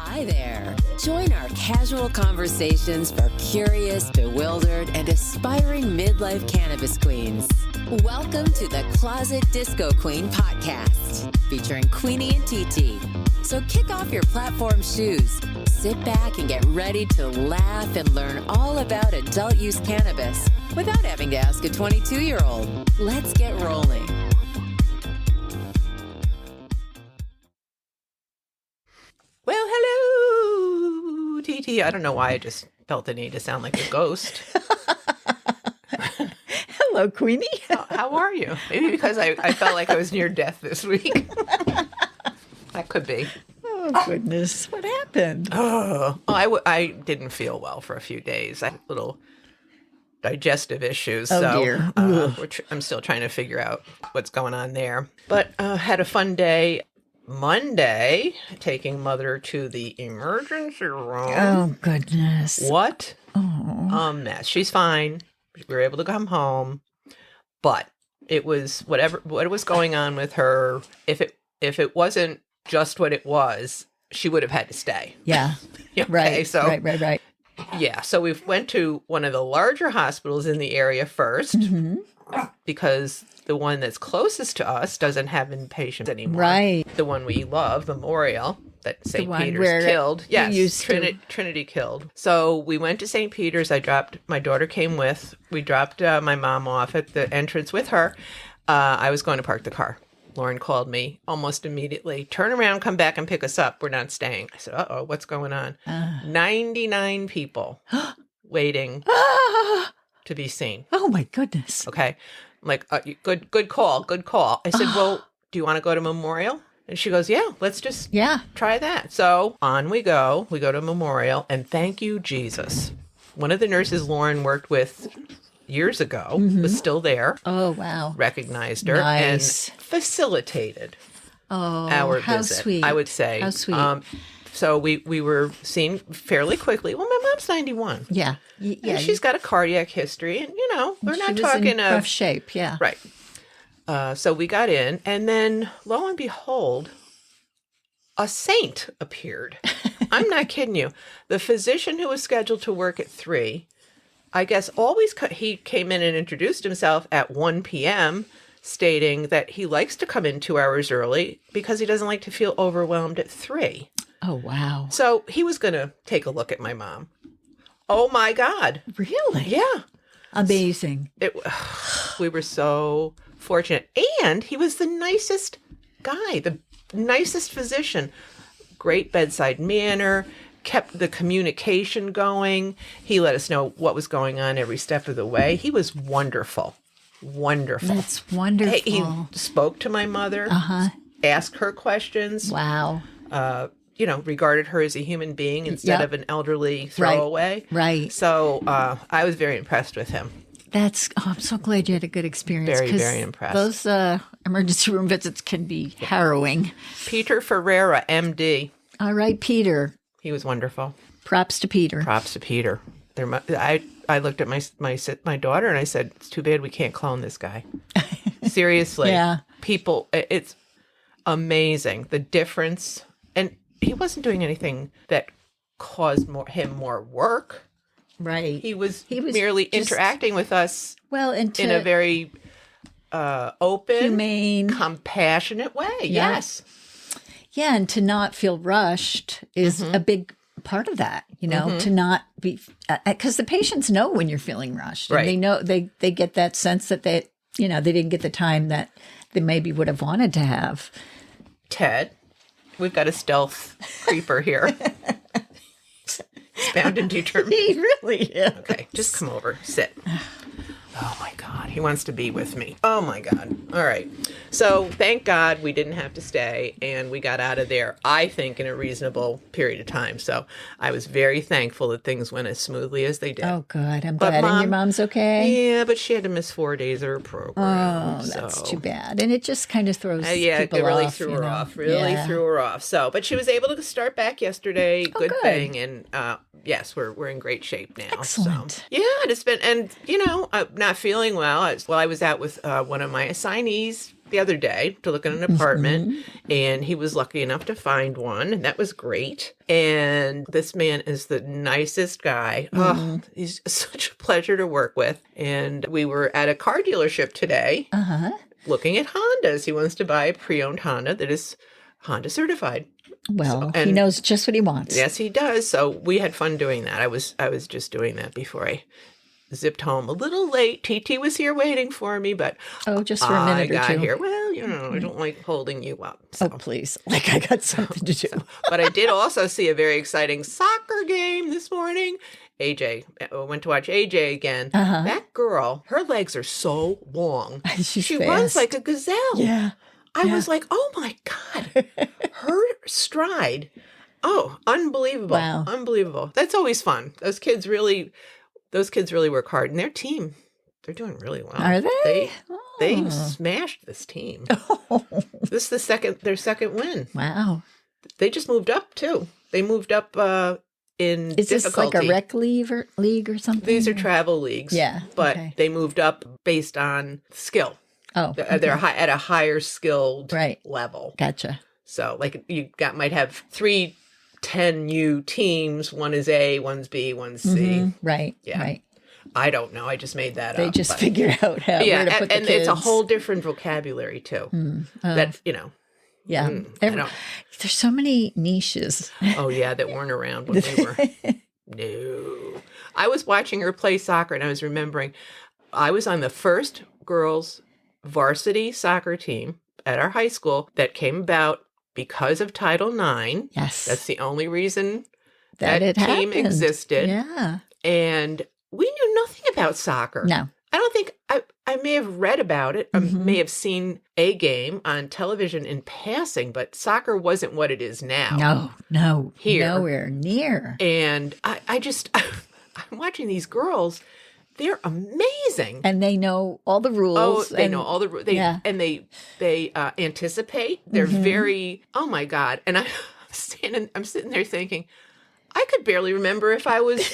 Hi there. Join our casual conversations for curious, bewildered, and aspiring midlife cannabis queens. Welcome to the Closet Disco Queen Potcast, featuring Queenie and TT. So kick off your platform shoes, sit back, and get ready to laugh and learn all about adult use cannabis without having to ask a 22-year-old. Let's get rolling. Well, hello, TT. I don't know why I just felt the need to sound like a ghost. Hello, Queenie. How are you? Maybe because I felt like I was near death this week. That could be. Oh, goodness. What happened? I didn't feel well for a few days. I had little digestive issues. Dear. I'm still trying to figure out what's going on there. But had a fun day. Monday, taking mother to the emergency room. Oh, goodness. What Oh. a mess. She's fine. We were able to come home, but it was what was going on with her. If it wasn't just what it was, she would have had to stay. Yeah. Okay, Right. So Right. yeah. So we went to one of the larger hospitals in the area first because the one that's closest to us doesn't have inpatients anymore. Right. The one we love, Memorial, that St. one Peter's where killed. Yes, used to. Trinity killed. So we went to St. Peter's. My daughter came with. We dropped my mom off at the entrance with her. I was going to park the car. Lauren called me almost immediately. Turn around, come back and pick us up. We're not staying. I said, uh-oh, what's going on? 99 people waiting to be seen. Oh, my goodness. Okay. I'm like, good call. I said, well, do you want to go to Memorial? And she goes, yeah, let's just try that. So on we go. We go to Memorial, and thank you, Jesus. One of the nurses Lauren worked with years ago was still there. Oh, wow. Recognized her Nice. and facilitated Oh, our how visit, sweet. I would say. How sweet. So we were seen fairly quickly. Well, my mom's 91. Yeah. And she's got a cardiac history, and, we're not she was talking in rough shape, yeah. Right. So we got in, and then lo and behold, a saint appeared. I'm not kidding you. The physician who was scheduled to work at 3, I guess he came in and introduced himself at 1 p.m., stating that he likes to come in 2 hours early because he doesn't like to feel overwhelmed at 3. Oh, wow. So he was going to take a look at my mom. Oh, my God. Really? Yeah. Amazing. We were so fortunate. And he was the nicest guy, the nicest physician. Great bedside manner, kept the communication going. He let us know what was going on every step of the way. He was wonderful. Wonderful. That's wonderful. He spoke to my mother, asked her questions. Wow. Regarded her as a human being instead of an elderly throwaway. Right. So I was very impressed with him. I'm so glad you had a good experience. Very, very impressed. Those emergency room visits can be harrowing. Peter Ferreira, MD. All right, Peter. He was wonderful. Props to Peter. Props to Peter. I looked at my daughter and I said, it's too bad we can't clone this guy. Seriously. Yeah. People, it's amazing. The difference. And he wasn't doing anything that caused him more work. Right. He was merely interacting with us in a very open, humane, compassionate way. Yeah. Yes. Yeah, and to not feel rushed is a big part of that, to not be, because the patients know when you're feeling rushed. Right. And they know, they get that sense that they didn't get the time that they maybe would have wanted to have. Ted, we've got a stealth creeper here. Bound and determined. He really is. Okay, just come over. Sit. Oh, my God. He wants to be with me. Oh, my God. All right. So, thank God we didn't have to stay, and we got out of there, I think, in a reasonable period of time. So, I was very thankful that things went as smoothly as they did. Oh, good. I'm glad. And your mom's okay? Yeah, but she had to miss 4 days of her program. Oh, that's too bad. And it just kind of throws people it really off, threw her off. Really threw her off. So, but she was able to start back yesterday. Good thing. And yes, we're in great shape now. Excellent. So, yeah, it's been, and not feeling well. I was out with one of my assignees the other day to look at an apartment, and he was lucky enough to find one, and that was great. And this man is the nicest guy. Oh, he's such a pleasure to work with. And we were at a car dealership today looking at Hondas. He wants to buy a pre-owned Honda that is Honda certified. Well, he knows just what he wants. Yes, he does. So we had fun doing that. I was just doing that before I zipped home a little late. TT was here waiting for me, but just for a minute I or two. got here. Well, I don't like holding you up. So. Oh, please. Like I got something to do. But I did also see a very exciting soccer game this morning. AJ, I went to watch AJ again. That girl, her legs are so long. She runs like a gazelle. Yeah. I was like, oh my God, her stride. Oh, unbelievable. Wow. Unbelievable. That's always fun. Those kids really work hard. And their team, they're doing really well. Are they? They smashed this team. This is their second win. Wow. They just moved up too. They moved up in Is this difficulty. like a rec league or something? These are travel leagues. Yeah. But okay. they moved up based on skill. Oh. They're at a higher skilled level. Gotcha. So like might have 3 10U teams. One is A, one's B, one's C. Right. Yeah. Right. I don't know. I just made that They up. just figured out where to put the and kids. it's a whole different vocabulary too. That Yeah. There's so many niches. Oh yeah, that weren't around when we were. No. I was watching her play soccer and I was remembering I was on the first girls varsity soccer team at our high school that came about because of Title IX. Yes. That's the only reason that team happened. existed. Yeah. And we knew nothing about soccer. No. I don't think I may have read about it. I may have seen a game on television in passing, but soccer wasn't what it is now. No. Here. Nowhere near. And I just, I'm watching these girls. They're amazing. And they know all the rules. Oh, they know all the rules. And they anticipate. They're very, oh my God. And I'm sitting there thinking, I could barely remember if I was,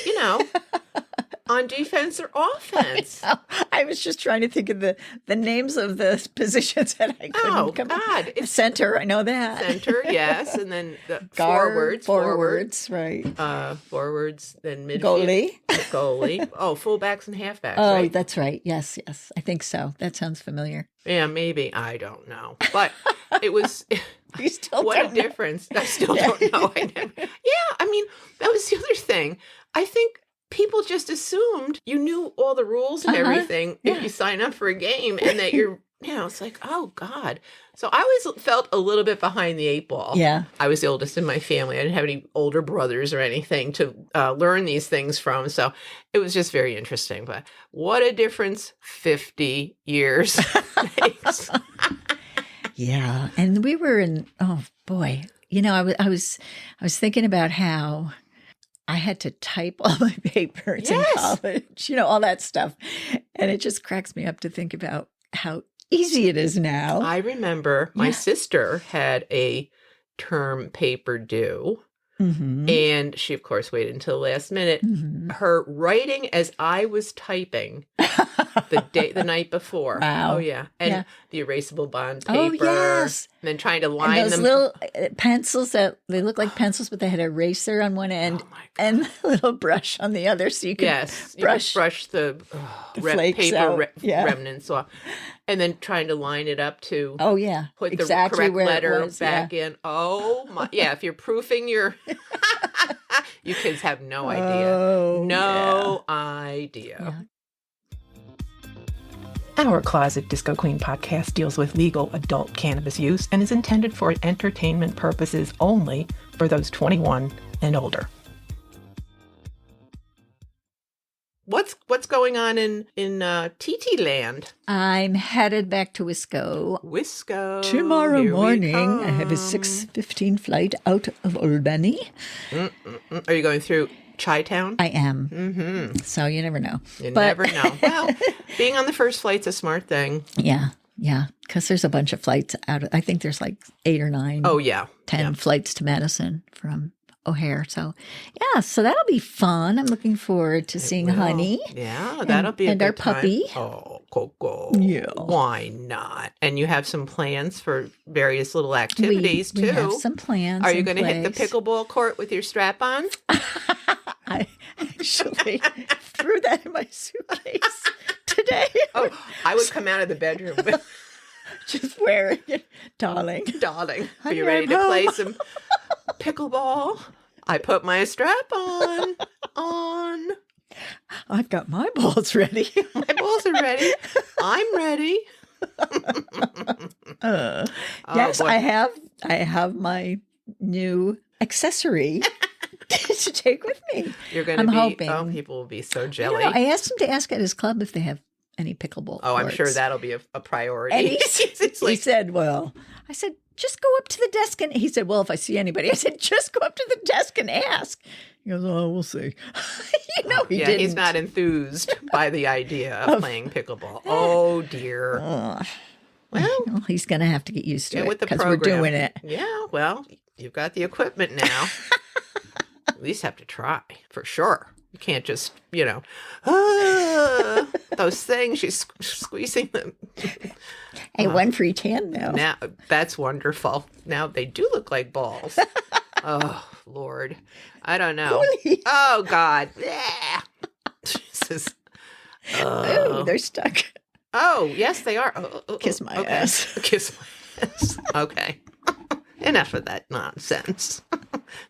on defense or offense. I was just trying to think of the names of the positions that I couldn't come up. God. It's center, I know that. Center, yes. And then the forwards, right. Forwards, then midfield. Goalie. Oh, fullbacks and halfbacks, right? Oh, that's right. Yes. I think so. That sounds familiar. Yeah, maybe. I don't know. But it was... You still what don't a difference. I still don't know. I mean, that was the other thing. I think people just assumed you knew all the rules and everything if you sign up for a game and that you're, it's like, oh God. So I always felt a little bit behind the 8 ball. Yeah. I was the oldest in my family. I didn't have any older brothers or anything to learn these things from. So it was just very interesting. But what a difference 50 years makes. Yeah. And we were in, oh boy, I was thinking about how I had to type all my papers in college, all that stuff. And it just cracks me up to think about how easy it is now. I remember my sister had a term paper due. And she, of course, waited until the last minute. Her writing as I was typing the night before. Wow. Oh, yeah. And the erasable bond paper. Oh, yes. And then trying to line and those them. little pencils that they look like pencils, but they had an eraser on one end and a little brush on the other. So you could brush the flakes paper out. remnants off. And then trying to line it up to put exactly the correct letter was, back in. Oh, my. Yeah, if you're proofing your... You kids have no idea. No idea. Yeah. Our Closet Disco Queen podcast deals with legal adult cannabis use and is intended for entertainment purposes only for those 21 and older. What's going on in TT land? I'm headed back to Wisco. Tomorrow morning. I have a 6:15 flight out of Albany. Are you going through Chi-Town? I am. So you never know. Never know. Well, being on the first flight's a smart thing. Yeah. Because there's a bunch of flights out. I think there's like 8 or 9. Oh, yeah. 10 flights to Madison from O'Hare. So, so that'll be fun. I'm looking forward to seeing Honey. Yeah, that'll be a and good our puppy. Time. Oh, go. Yeah. Why not? And you have some plans for various little activities, we too. have some plans. Are you going to hit the pickleball court with your strap on? I actually threw that in my suitcase today. Oh, I would come out of the bedroom with just wearing it, darling. Are you ready to play some pickleball? I put my strap on. I've got my balls ready. My balls are ready. I'm ready. Yes, boy. I have my new accessory to take with me. You're going to I'm be, hoping. People will be so I jelly. don't know, I asked him to ask at his club if they have any pickleball Oh, I'm sure courts. that'll be a priority. And He he said, well, I said, just go up to the desk. And he said, well, if I see anybody, I said, just go up to the desk and ask. He goes, oh, we'll see. He didn't. He's not enthused by the idea of playing pickleball. Oh, dear. Well, he's going to have to get used to Get it with the because we're program. doing it. Yeah, well, you've got the equipment now. At least have to try, for sure. You can't just, those things, she's squeezing them. Hey, one free 10 though. Now, that's wonderful. Now they do look like balls. Oh, Lord. I don't know. Holy. Oh, God. Yeah. Jesus. Ooh, they're stuck. Oh, yes, they are. Kiss my okay. ass. Kiss my ass. Okay. Enough of that nonsense.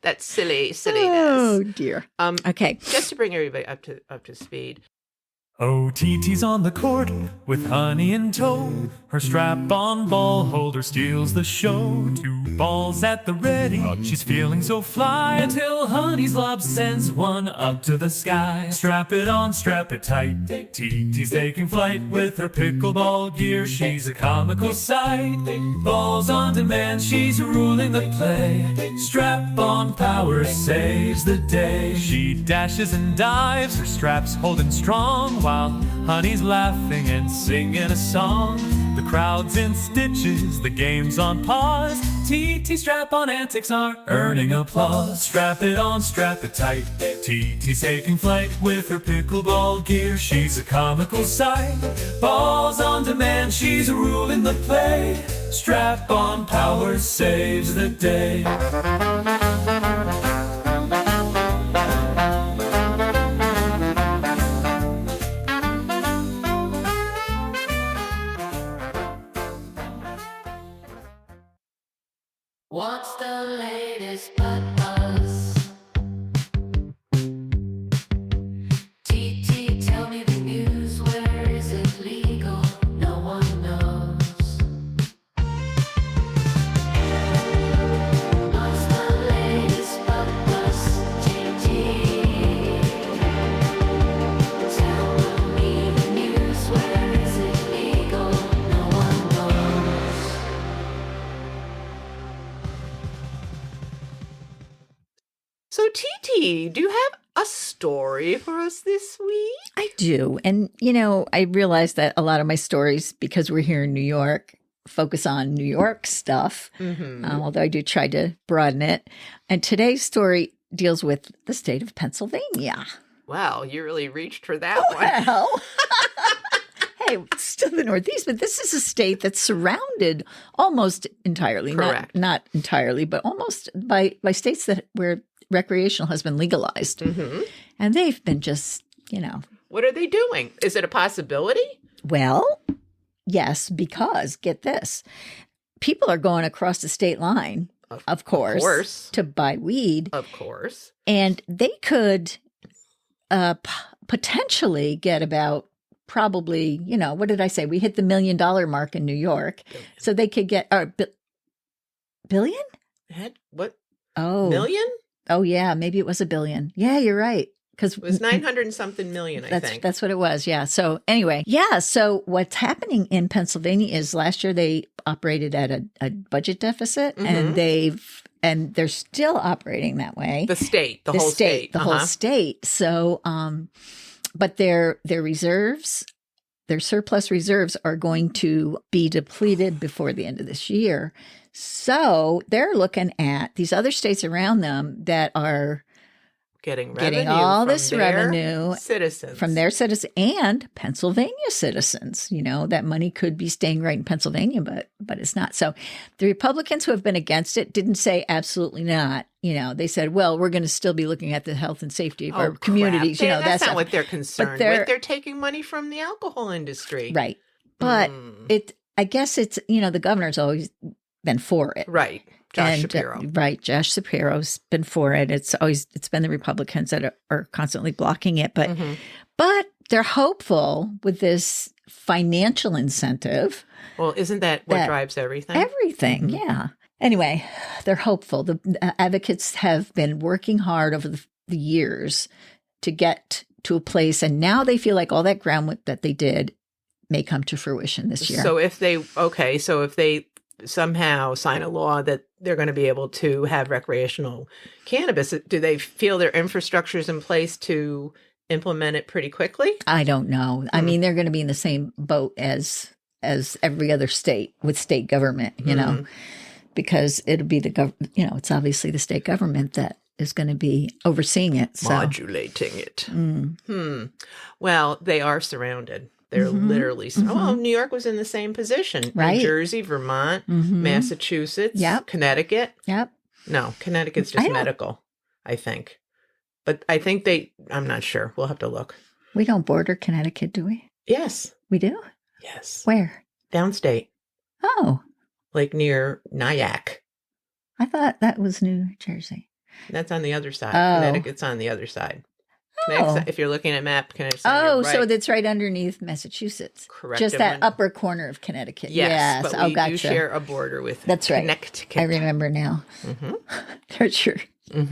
That silliness. Oh, dear. Okay. Just to bring everybody up to speed. Oh, TT's on the court with Honey in tow. Her strap-on ball holder steals the show. 2 balls at the ready, she's feeling so fly until Honey's lob sends one up to the sky. Strap it on, strap it tight. TT's taking flight with her pickleball gear. She's a comical sight. Balls on demand, she's ruling the play. Strap-on power saves the day. She dashes and dives, her straps holding strong, while Honey's laughing and singing a song. The crowd's in stitches, the game's on pause. TT strap-on antics are earning applause. Strap it on, strap it tight. TT's taking flight with her pickleball gear. She's a comical sight. Balls on demand, she's ruling the play. Strap-on power saves the day. What's the latest buzz? TT, tell me the news. Where is it legal? No one knows. What's the latest buzz? TT, tell me the news. Where is it legal? No one knows. So, TT, do you have a story for us this week? I do. And, I realize that a lot of my stories, because we're here in New York, focus on New York stuff, although I do try to broaden it. And today's story deals with the state of Pennsylvania. Wow, you really reached for that one. Well, hey, it's still the Northeast, but this is a state that's surrounded almost entirely, Correct. not entirely, but almost by states where recreational has been legalized. And they've been just, What are they doing? Is it a possibility? well, yes, because get this, people are going across the state line, of course, to buy weed. Of course. And they could potentially get about probably, what did I say? We hit the $1 million mark in New York. So they could get billion? What? Oh, Million? Oh, yeah. Maybe it was $1 billion. Yeah, you're right. Because It was 900 and something million, I think. that's what it was. Yeah. So anyway, so what's happening in Pennsylvania is last year they operated at a budget deficit, and they're still operating that way. The state, the whole state. The whole state. So, but their reserves, their surplus reserves are going to be depleted before the end of this year. So they're looking at these other states around them that are getting all from this their revenue citizens. from their citizens and Pennsylvania citizens. That money could be staying right in Pennsylvania, but it's not. So the Republicans who have been against it didn't say absolutely not. They said, well, we're going to still be looking at the health and safety of our communities. Crap. That's not stuff. what they're concerned with. They're taking money from the alcohol industry. Right. But I guess it's, the governor's always been for it. Right. Josh Shapiro. Right. Josh Shapiro's been for it. It's been the Republicans that are constantly blocking it. But they're hopeful with this financial incentive. Well, isn't that what drives everything? Everything. Yeah. Anyway, they're hopeful. The advocates have been working hard over the years to get to a place. And now they feel like all that groundwork that they did may come to fruition this year. So if they somehow sign a law that they're going to be able to have recreational cannabis, do they feel their infrastructure is in place to implement it pretty quickly? I don't know. I mean, they're going to be in the same boat as every other state with state government, because it'll be it's obviously the state government that is going to be overseeing it. So. Modulating it. Well, they are surrounded. They're literally, New York was in the same position. Right. New Jersey, Vermont, Massachusetts, Connecticut. Yep. No, Connecticut's just medical, I think. But I think I'm not sure. We'll have to look. We don't border Connecticut, do we? Yes. We do? Yes. Where? Downstate. Oh. Like near Nyack. I thought that was New Jersey. That's on the other side. Oh. Connecticut's on the other side. Oh. If you're looking at a map, Connecticut's on your right. So that's right underneath Massachusetts. Correct. Just that upper corner of Connecticut. Yes, but we gotcha. do share a border with That's right. Connecticut. I remember now. There's your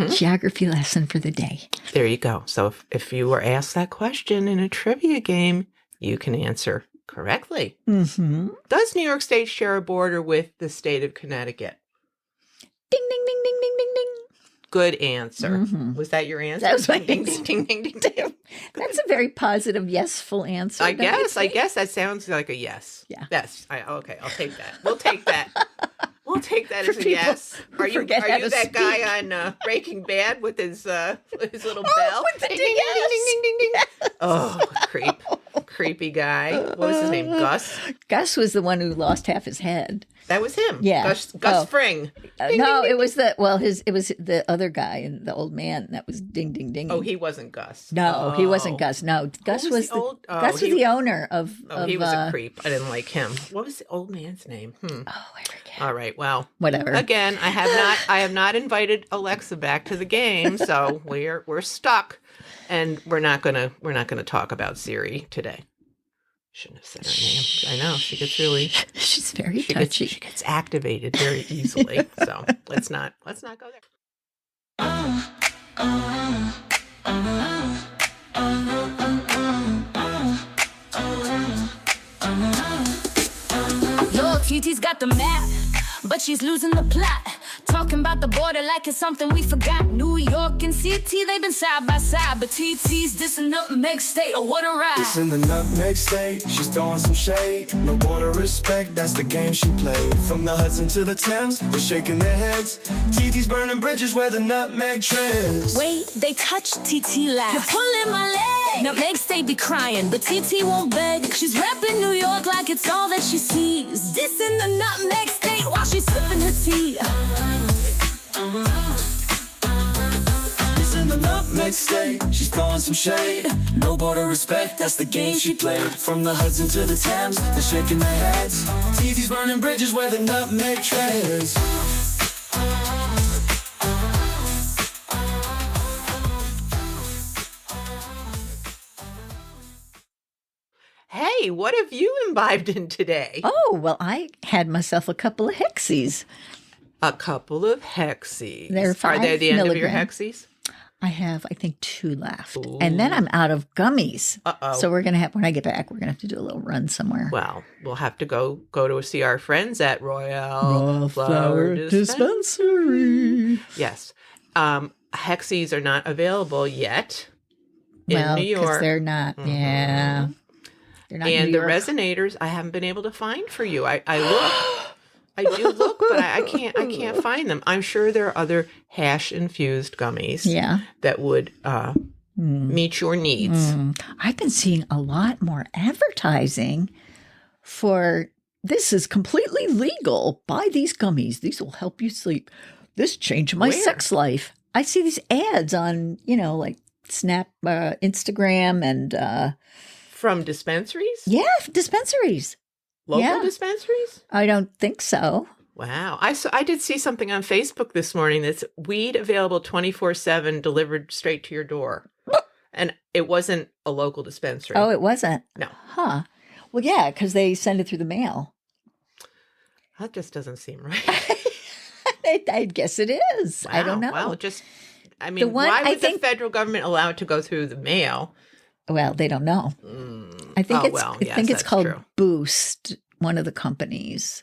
geography lesson for the day. There you go. So if you were asked that question in a trivia game, you can answer correctly. Does New York State share a border with the state of Connecticut? Ding, ding, ding, ding, ding, ding, ding. Good answer. Was that your answer? That was my ding, answer. ding, ding, ding, ding, ding. That's a very positive, yes-ful answer. I guess that sounds like a yes. Yeah. Yes. Okay, I'll take that. We'll take that. We'll take that as a people yes. who Are you forget how to that guy speak. on Breaking Bad with his little bell? with the Ding, ding, ding, ding, ding, ding, ding. yes. Oh, creepy guy. What was his name? Gus? Gus was the one who lost half his head. That was him. Yeah. Gus Oh. Fring. No, it was it was the other guy and the old man that was ding, ding, ding. Oh, he wasn't Gus. No, he wasn't Gus. No, Gus was Gus was the owner of. Oh, he was a creep. I didn't like him. What was the old man's name? Oh, I forget. All right. Well, Whatever. Again, I have not invited Alexa back to the game, so we're stuck, and we're not gonna talk about Siri today. Shouldn't have said her name. I know she gets really. She's very touchy. She gets activated very easily. So let's not go there. Look, TT's got the map, but she's losing the plot. Talking about the border like it's something we forgot. New York and CT, they've been side by side, but TT's dissing up Meg State. Oh, what a ride. It's in the nutmeg state, she's throwing some shade. No border respect, that's the game she played. From the Hudson to the Thames, they're shaking their heads. TT's burning bridges where the nutmeg treads. Wait, they touch TT last. You're pulling my leg. Now Meg State be crying, but TT won't beg. She's rapping New York like it's all that she sees. Dissing the nutmeg state while she's sipping her tea. It's in the nutmeg state, she's throwing some shade. No border respect, that's the game she played. From the Hudson to the Thames, they're shaking their heads. TT's burning bridges where the nutmeg treads. Hey, what have you imbibed in today? Oh, well, I had myself a couple of hexies. A couple of hexies. They're Are they 5 the end of your milligram. hexies? I have, I think, 2 left. And then I'm out of gummies. Uh-oh. So we're going to have, when I get back, we're going to have to do a little run somewhere. Well, we'll have to go to see our friends at Royal Flower Dispensary. Yes. Hexies are not available yet in Well, New because York. they're not, yeah. They're not in And New the York. resonators I haven't been able to find for you. I looked. I do look, but I can't find them. I'm sure there are other hash-infused gummies that would meet your needs. I've been seeing a lot more advertising for this is completely legal. Buy these gummies. These will help you sleep. This changed my sex life. I see these ads on, like Snap, Instagram, and from dispensaries? Yeah, dispensaries. Local dispensaries? I don't think so. Wow. I did see something on Facebook this morning that's weed available 24/7 delivered straight to your door. And it wasn't a local dispensary. Oh, it wasn't? No. Huh. Well, yeah, because they send it through the mail. That just doesn't seem right. I guess it is. Wow. I don't know. Well, why would the federal government allow it to go through the mail? Well, they don't know. I think it's called true. Boost, one of the companies.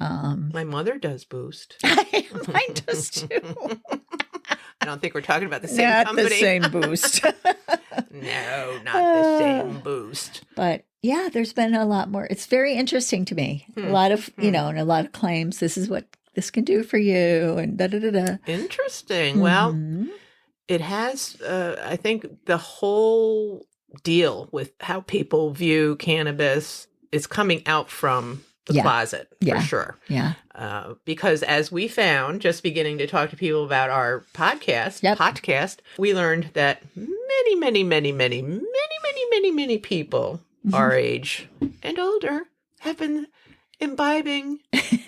My mother does Boost. Mine does too. I don't think we're talking about the same company. Not the same Boost. No, not the same Boost. But yeah, there's been a lot more. It's very interesting to me. A lot of, and a lot of claims. This is what this can do for you, and da-da-da-da. Interesting. Well, it has, I think the whole deal with how people view cannabis is coming out from the closet, for sure. Yeah. Because as we found, just beginning to talk to people about our podcast, we learned that many people our age and older have been imbibing,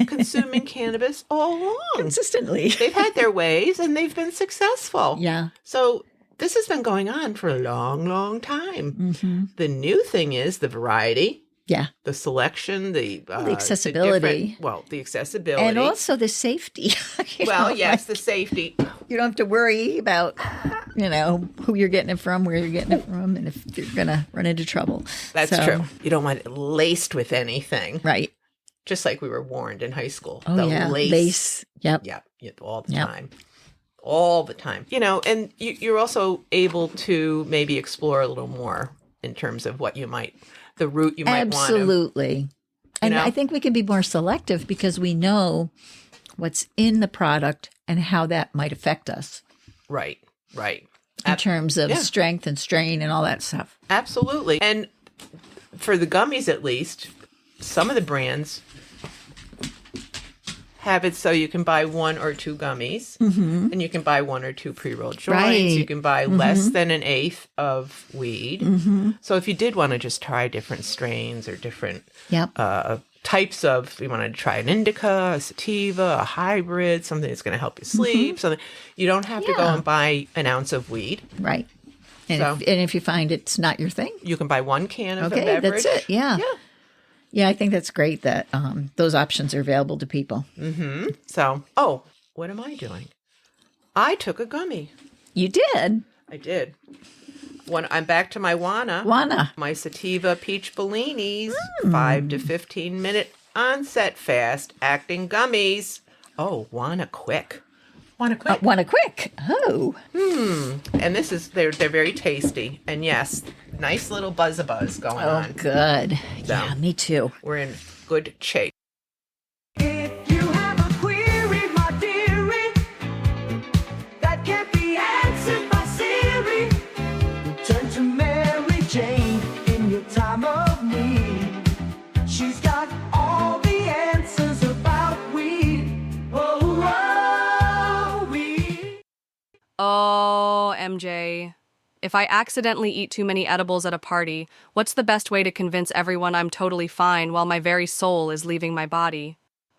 consuming cannabis all along. Consistently. They've had their ways and they've been successful. Yeah. So this has been going on for a long, long time. The new thing is the variety. Yeah. The selection, the accessibility. The accessibility. And also the safety. The safety. You don't have to worry about, who you're getting it from, where you're getting it from, and if you're going to run into trouble. That's true. You don't want it laced with anything. Right. Just like we were warned in high school. Oh, lace. Yep. Yeah, all the time. All the time. And you're also able to maybe explore a little more in terms of the route you might want to. Absolutely. And I think we can be more selective because we know what's in the product and how that might affect us. Right. In terms of strength and strain and all that stuff. Absolutely. And for the gummies, at least, some of the brands have it so you can buy 1 or 2 gummies, and you can buy 1 or 2 pre-rolled joints. Right. You can buy less than an eighth of weed. So if you did want to just try different strains or different types of, you wanted to try an indica, a sativa, a hybrid, something that's going to help you sleep, something, you don't have to go and buy an ounce of weed. Right. And if you find it's not your thing, you can buy 1 can of a beverage. That's it. Yeah. Yeah, I think that's great that those options are available to people. So, what am I doing? I took a gummy. You did? I did. I'm back to my Wana. My sativa peach bellinis, 5 to 15 minute onset fast acting gummies. Oh, Wana Quick. Wana Quick. Oh. And they're very tasty. And yes, nice little buzz going on. Oh, good. So, yeah, me too. We're in good shape. If you have a query, my dearie, that can't be answered by Siri, turn to Mary Jane in your time of need. She's got all the answers about weed. Oh, MJ. If I accidentally eat too many edibles at a party, what's the best way to convince everyone I'm totally fine while my very soul is leaving my body?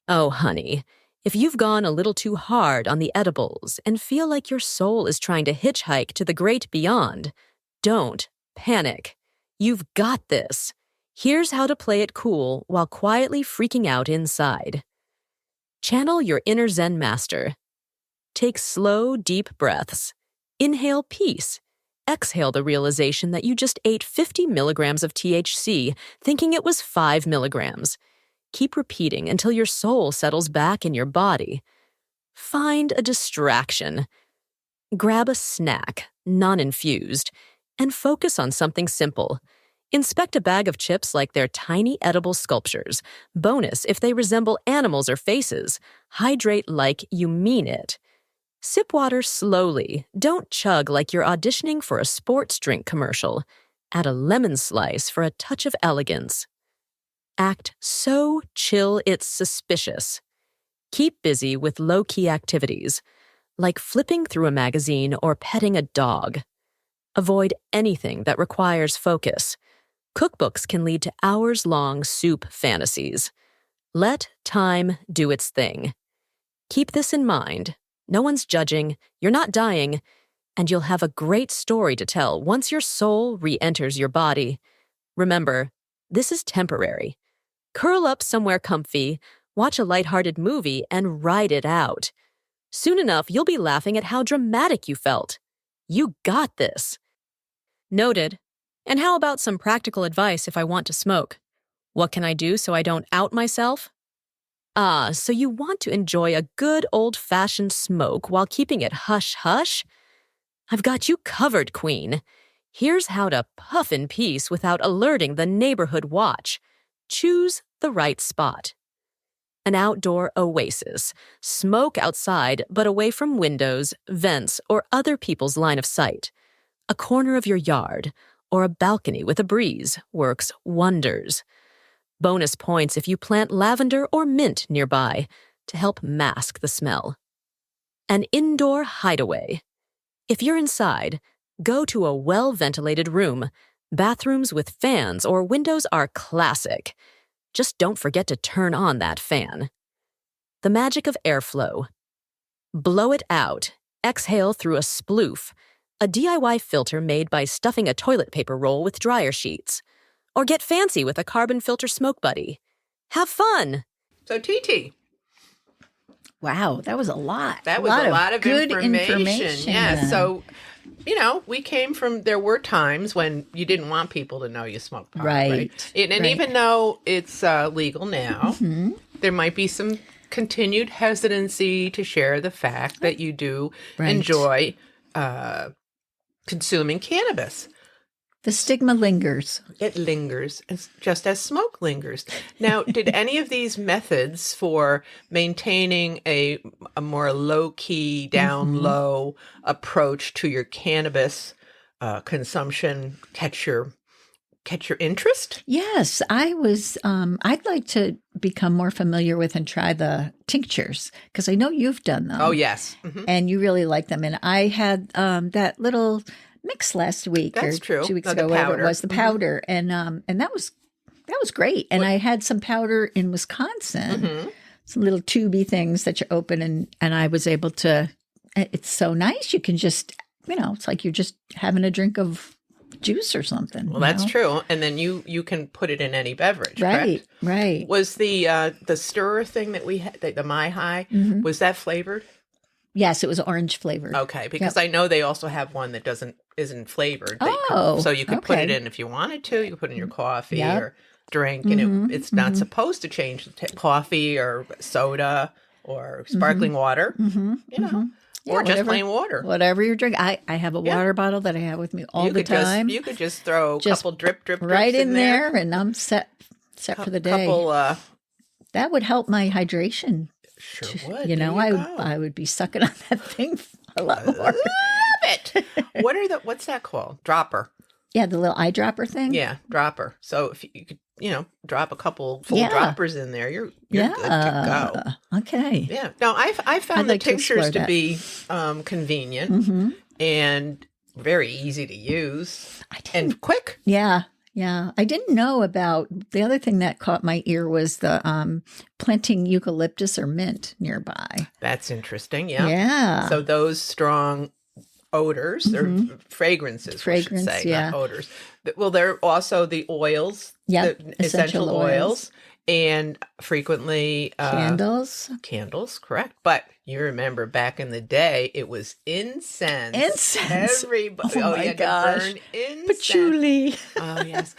Oh, honey, if you've gone a little too hard on the edibles and feel like your soul is trying to hitchhike to the great beyond, don't panic. You've got this. Here's how to play it cool while quietly freaking out inside. Channel your inner Zen master. Take slow, deep breaths. Inhale peace. Exhale the realization that you just ate 50 milligrams of THC, thinking it was 5 milligrams. Keep repeating until your soul settles back in your body. Find a distraction. Grab a snack, non-infused, and focus on something simple. Inspect a bag of chips like they're tiny edible sculptures. Bonus if they resemble animals or faces. Hydrate like you mean it. Sip water slowly. Don't chug like you're auditioning for a sports drink commercial. Add a lemon slice for a touch of elegance. Act so chill it's suspicious. Keep busy with low-key activities, like flipping through a magazine or petting a dog. Avoid anything that requires focus. Cookbooks can lead to hours-long soup fantasies. Let time do its thing. Keep this in mind. No one's judging, you're not dying, and you'll have a great story to tell once your soul re-enters your body. Remember, this is temporary. Curl up somewhere comfy, watch a lighthearted movie, and ride it out. Soon enough, you'll be laughing at how dramatic you felt. You got this. Noted. And how about some practical advice if I want to smoke? What can I do so I don't out myself? So you want to enjoy a good old-fashioned smoke while keeping it hush-hush? I've got you covered, Queen. Here's how to puff in peace without alerting the neighborhood watch. Choose the right spot. An outdoor oasis. Smoke outside, but away from windows, vents, or other people's line of sight. A corner of your yard, or a balcony with a breeze, works wonders. Bonus points if you plant lavender or mint nearby to help mask the smell. An indoor hideaway. If you're inside, go to a well-ventilated room. Bathrooms with fans or windows are classic. Just don't forget to turn on that fan. The magic of airflow. Blow it out. Exhale through a sploof, a DIY filter made by stuffing a toilet paper roll with dryer sheets. Or get fancy with a carbon filter smoke buddy. Have fun! So, TT. Wow, that was a lot. That was a lot of good information. Yeah. So, we came from, there were times when you didn't want people to know you smoked pot. Right. And right. Even though it's legal now, there might be some continued hesitancy to share the fact that you do enjoy consuming cannabis. The stigma lingers. It lingers, just as smoke lingers. Now, did any of these methods for maintaining a more low-key, down-low approach to your cannabis consumption catch your interest? Yes, I was. I'd like to become more familiar with and try the tinctures because I know you've done them. Oh, yes. And you really like them. And I had that little mix last week. That's or true. 2 weeks ago, whatever it was, the powder. And that was great. And I had some powder in Wisconsin, some little tubey things that you open and I was able to, it's so nice. You can just, it's like you're just having a drink of juice or something. Well, that's true. And then you can put it in any beverage, correct? Right. Was the stirrer thing that we had, the My High, was that flavored? Yes, it was orange flavored. Okay, because I know they also have one that isn't flavored. So you could put it in if you wanted to. You could put it in your coffee or drink, and it's not supposed to change coffee or soda or sparkling water. Or just plain water. Whatever you're drinking. I have a water bottle that I have with me all the time. You could just throw a couple drip right in there, and I'm set for the day. That would help my hydration. Sure would. I would be sucking on that thing a lot more. Love it. What's that called? Dropper. Yeah, the little eyedropper thing. Yeah, dropper. So if you could, drop a couple full droppers in there, you're good to go. Okay. Yeah. No, I found the tinctures to be convenient and very easy to use and quick. Yeah. Yeah, I didn't know about the other thing that caught my ear was the planting eucalyptus or mint nearby. That's interesting. Yeah. Yeah. So those strong odors or fragrances, we should say, not odors. Well, there are also the oils, the essential oils. And frequently Candles. Candles, correct. But you remember back in the day, it was incense. Incense. Everybody, Oh my you had gosh. to burn incense. Patchouli. Oh yes.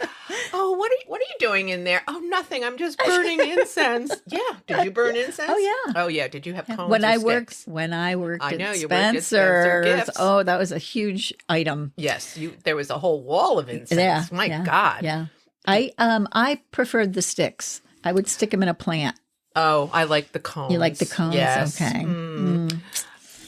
Oh, what are you doing in there? Oh, nothing. I'm just burning incense. Yeah. Did you burn incense? Oh, yeah. Oh yeah. Did you have cones? When or I sticks? worked I know, at you worked at Spencer Spencer's. Gifts. Oh, that was a huge item. Yes. There was a whole wall of incense. Yeah. My yeah, God. Yeah. I preferred the sticks. I would stick them in a plant. Oh, I like the cones. You like the cones? Yes. Okay.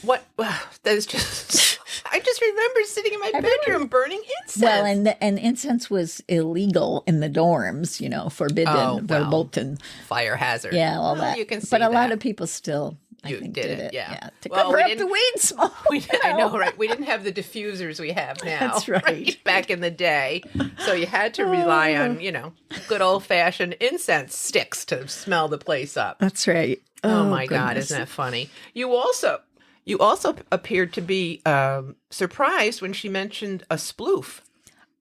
What? That is just. I just remember sitting in my bedroom burning incense. Well, and incense was illegal in the dorms, forbidden, well, verboten. fire hazard. Yeah, all Well, that. You can see but a lot that. of people still, I You think, did did it, it. yeah. To Well, cover we up the didn't- weed smoke. I know, right? We didn't have the diffusers we have now. That's right. Back in the day. So you had to rely on, good old fashioned incense sticks to smell the place up. That's right. Oh my God, goodness. isn't that funny? You also appeared to be surprised when she mentioned a sploof.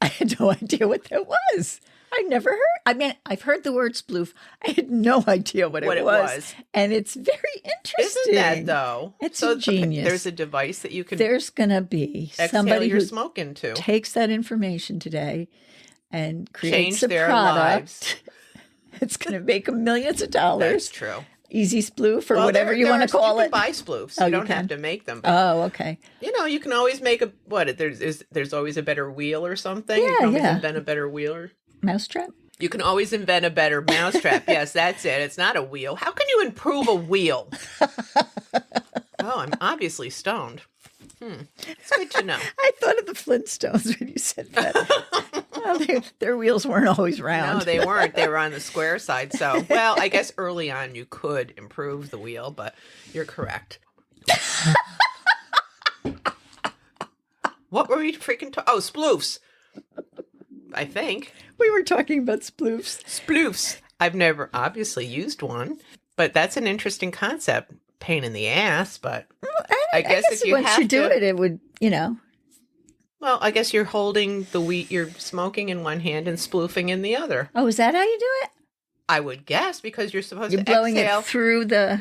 I had no idea what that was. I never heard. I mean, I've heard the word sploof. I had no idea what it was. And it's very interesting. Isn't that though? It's so genius. There's a device that you can There's going to be exhale somebody your who smoke into. takes that information today and creates Change a their product. lives. It's going to make them millions of dollars. That's true. Easy sploof or Well, whatever you want to call you it. can buy spoofs. Oh, you you don't have can? to make them. But, Oh, okay. you can always make there's always a better wheel or something. You Yeah, can always yeah. invent a better wheel. Mousetrap? You can always invent a better mousetrap. Yes, that's it. It's not a wheel. How can you improve a wheel? Oh, I'm obviously stoned. It's good to know. I thought of the Flintstones when you said that. Well, their wheels weren't always round. No, they weren't. They were on the square side. So, well, I guess early on you could improve the wheel, but you're correct. What were we freaking talking? Oh, sploofs. I think. We were talking about sploofs. Sploofs. I've never obviously used one, but that's an interesting concept. Pain in the ass, but I guess if you once have you do to, it would, Well, I guess you're holding the wheat you're smoking in one hand and sploofing in the other. Oh, is that how you do it? I would guess because you're supposed You're to blowing exhale it through the,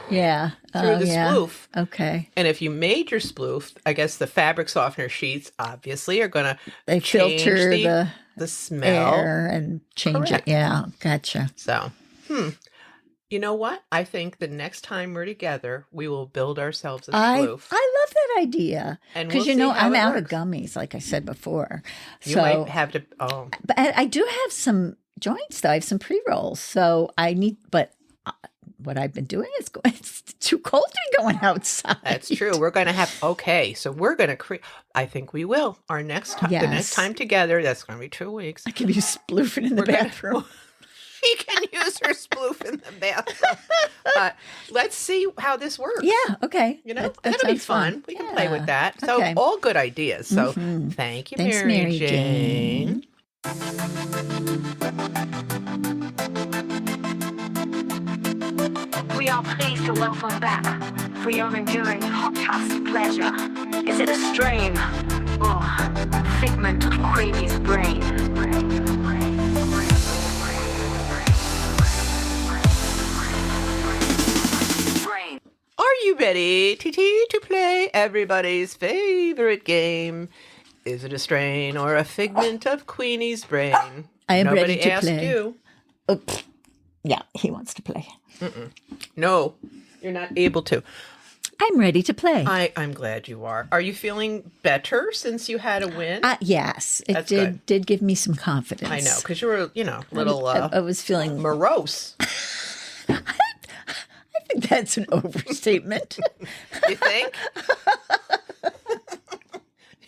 through the yeah. sploof. Okay. And if you made your sploof, I guess the fabric softener sheets obviously are going They to filter the smell. air and change Correct. it. Yeah, gotcha. So, you know what? I think the next time we're together, we will build ourselves a I sploof. love that idea. And Because, we'll see how I'm it out works. of gummies, like I said before. You So, might have to. Oh, but I do have some joints, though. I have some pre-rolls. So I need, but what I've been doing is it's too cold to be going outside. that's true. We're going to have. Okay, so we're going to create. I think we will. Our next time, the next Yes. time together, that's going to be 2 weeks. I can be sploofing in the We're gonna- bathroom. She can use her sploof in the bathroom. But let's see how this works. Yeah, okay. That'll be sounds fun. We can play Yeah. with that. So Okay. all good ideas. So thank you, Thanks, Mary Mary Jane. We are pleased to welcome back for your enduring podcast pleasure. Is it a strain or figment of Queenie's brain? Are you ready, TT, to play everybody's favorite game? Is it a strain or a figment of Queenie's brain? I am Nobody ready to asked play. you. Oh, yeah, he wants to play. No, you're not able to. I'm ready to play. I'm glad you are. Are you feeling better since you had a win? Yes, it That's did give me some confidence. I know, because you were, a little I was feeling. morose. I think that's an overstatement. You think?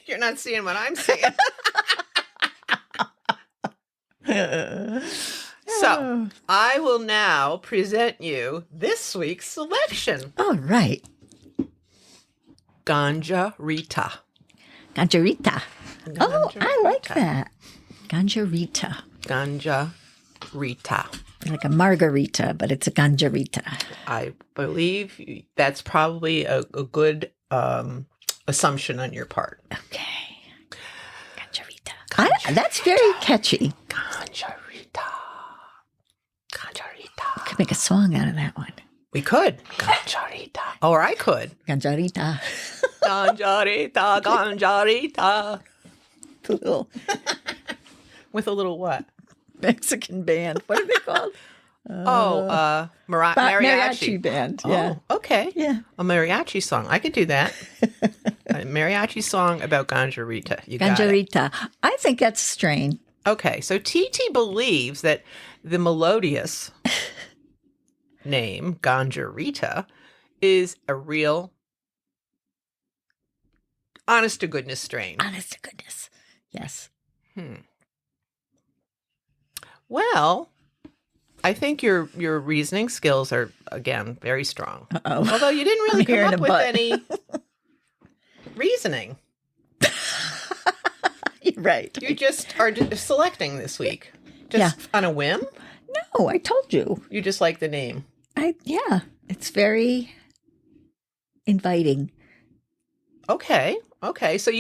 You're not seeing what I'm seeing. So, I will now present you this week's selection. All right, Ganja Rita. Ganjarita. Oh, I like Ganjarita. that. Ganjarita. Ganja Rita. Like a margarita, but it's a ganjarita. I believe that's probably a good assumption on your part. Okay. Ganjarita. That's very catchy. Ganja Rita. Ganja Rita. make a song out of that one. We could. Ganjarita. Or I could. Ganjarita. Ganjarita, ganjarita. The little With a little what? Mexican band. What are they called? Mariachi band. Yeah. Oh, okay. Yeah. A mariachi song. I could do that. A mariachi song about ganjarita. You got it. Ganjarita. I think that's a strain. Okay, so TT believes that the melodious name, ganjarita, is a real honest to goodness strain. Honest to goodness. Yes. Well, I think your reasoning skills are, again, very strong. Uh-oh. Although you didn't really I'm come hearing up a with butt. any reasoning. You're right. You just are selecting this week. Just on a whim? No, I told you. You just like the name. It's very inviting. Okay. So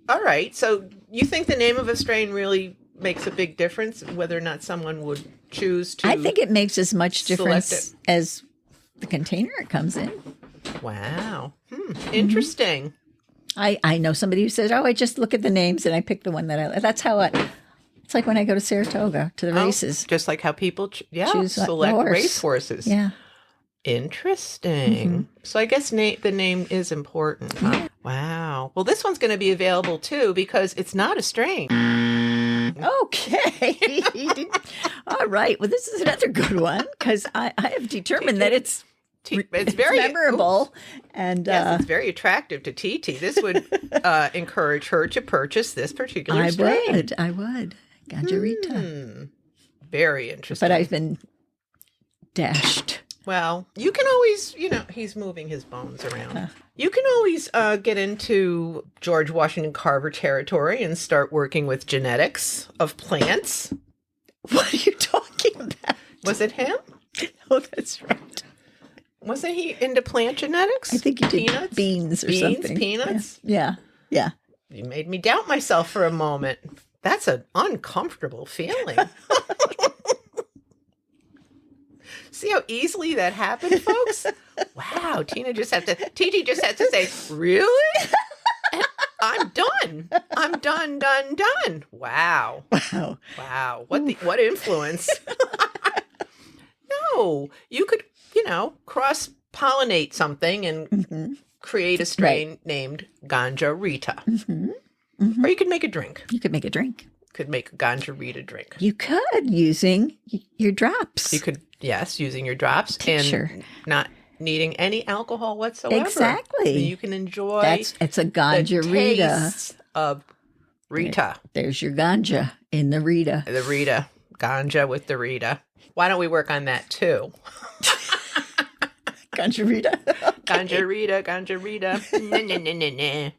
all right. So you think the name of a strain really makes a big difference, whether or not someone would choose to? I think it makes as much difference select as the container it comes in. Wow. Interesting. I know somebody who says, "Oh, I just look at the names and I pick the one that I like." That's how it's like when I go to Saratoga to the races. Just like how people choose select horse. race horses. Yeah. Interesting. So I guess the name is important. Huh? Wow. Well, this one's going to be available too because it's not a strain. Okay. All right. Well, this is another good one because I have determined that it's very memorable. And yes, it's very attractive to TT. This would encourage her to purchase this particular strain. I would. Ganjarita. Very interesting. But I've been dashed. Well, you can always, he's moving his bones around. You can always get into George Washington Carver territory and start working with genetics of plants. What are you talking about? Was it him? Oh, that's right. Wasn't he into plant genetics? I think he did peanuts? Beans or something. Peanuts? Yeah. You made me doubt myself for a moment. That's an uncomfortable feeling. See how easily that happened, folks? Wow, TT just had to say, really? And I'm done. Wow. What influence? No, you could, cross-pollinate something and create a strain named Ganjarita. Or you could make a drink. Could make a Ganjarita drink. You could using your drops. You could, using your drops and not needing any alcohol whatsoever. Exactly. So you can enjoy It's a Ganjarita. the taste of Rita. There's your ganja in the Rita. The Rita. Ganja with the Rita. Why don't we work on that too? Ganjarita. Ganjarita. Nah.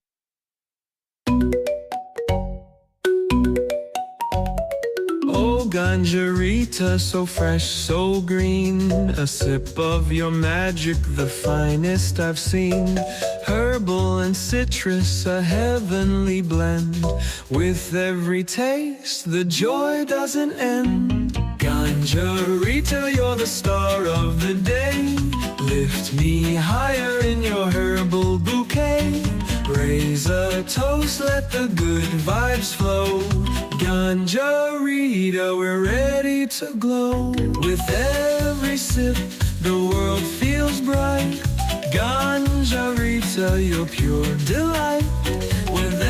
Oh, Ganjarita, so fresh, so green. A sip of your magic, the finest I've seen. Herbal and citrus, a heavenly blend. With every taste, the joy doesn't end. Ganjarita, you're the star of the day. Lift me higher in your herbal bouquet. Raise a toast, let the good vibes flow. Ganjarita, we're ready to glow. With every sip, the world feels bright. Ganjarita, you're pure delight. With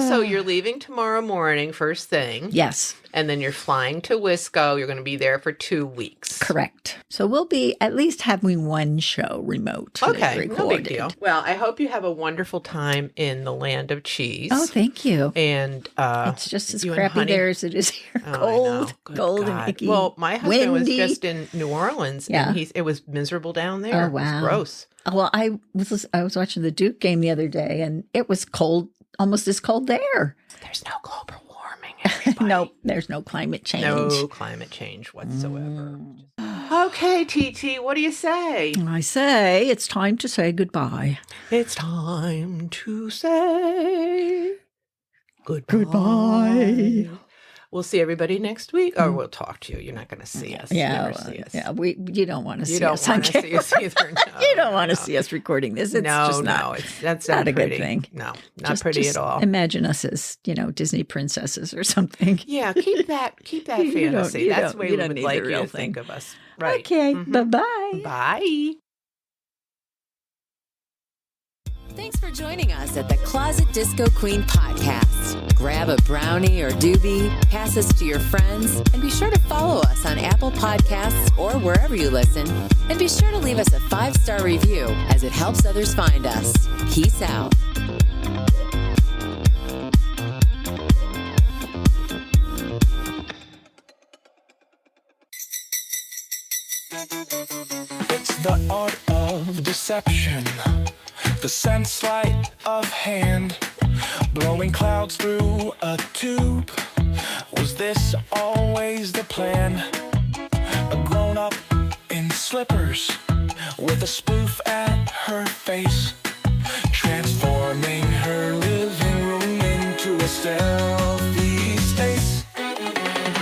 So you're leaving tomorrow morning, first thing. Yes. And then you're flying to Wisco. You're going to be there for 2 weeks. Correct. So we'll be at least having one show remote. Okay, recorded. no big deal. Well, I hope you have a wonderful time in the land of cheese. Oh, thank you. And it's just as crappy there as it is here. Cold and icky. Well, my husband windy. was just in New Orleans, and it was miserable down there. Oh, wow. It was gross. Well, I was watching the Duke game the other day, and it was cold, almost as cold there. There's no global warming, everybody. Nope, there's no climate change. No climate change whatsoever. Okay, TT, what do you say? I say it's time to say goodbye. It's time to say goodbye. Goodbye. We'll see everybody next week, or we'll talk to you. You're not going to see us. Yeah, Never see us. yeah. You don't want to see us. You don't want to see us either. No, You don't want to see us recording this. It's just not. That's not not a pretty. good thing. No, not pretty at all. Imagine us as Disney princesses or something. Yeah, keep that fantasy. That's the way we don't would need like the you real to thing. think of us. Right. Okay. Mhm. Bye-bye. Bye. Thanks for joining us at the Closet Disco Queen Podcast. Grab a brownie or doobie, pass us to your friends, and be sure to follow us on Apple Podcasts or wherever you listen. And be sure to leave us a 5-star review as it helps others find us. Peace out. It's the art of deception, the sense sleight of hand, blowing clouds through a tube. Was this always the plan? A grown-up in slippers with a spoof at her face, transforming her living room into a selfie space.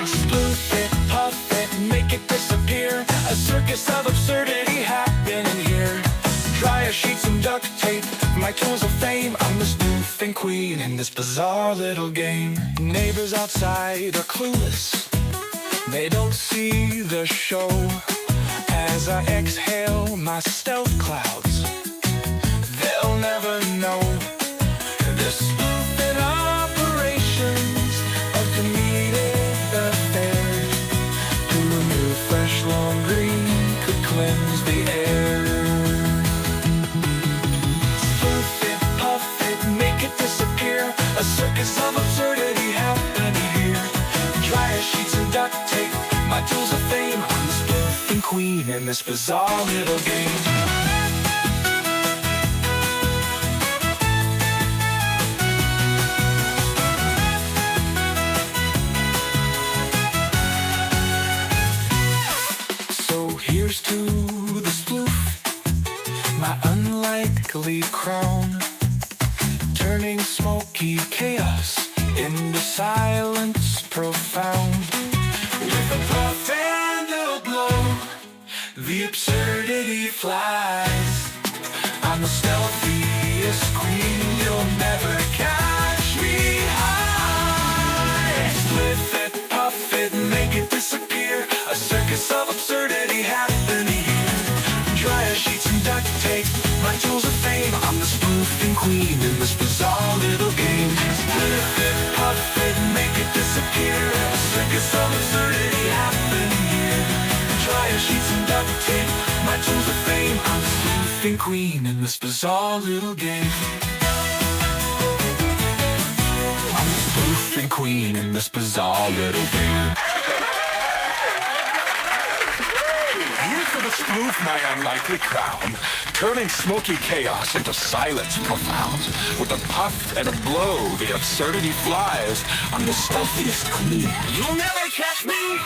Spoof it, puff it, make it disappear. A circus of absurdity happening here. Dryer sheets and duct tape, my tools of fame. I'm the spoofing queen in this bizarre little game. Neighbors outside are clueless, they don't see the show. As I exhale my stealth clouds, they'll never know. The spoofing operations of comedic affairs. To remove fresh laundry could cleanse the air. Spoof it, puff it, make it disappear. A circus of absurdity happening here. Dryer sheets and duct tape, my tools of fame. I'm the spoofing queen in this bizarre little game. Here's to the spoof, my unlikely crown, turning smoky chaos into silence profound. With a puff and a blow, the absurdity flies. I'm the stealthiest queen, you'll never catch me high. With it, puff it, make it disappear. A circus of absurdity happening here. Dryer sheets and duct tape, my tools of fame. I'm the spoofing queen in this bizarre little game. With it, puff it, make it disappear. A circus of absurdity happening here. Dryer sheets and duct tape, my tools of fame. I'm the spoofing queen in this bizarre little game. I'm the spoofing queen in this bizarre little game. Here to the spoof my unlikely crown, turning smoky chaos into silence profound. With a puff and a blow, the absurdity flies. I'm the stealthiest queen. You'll never catch me.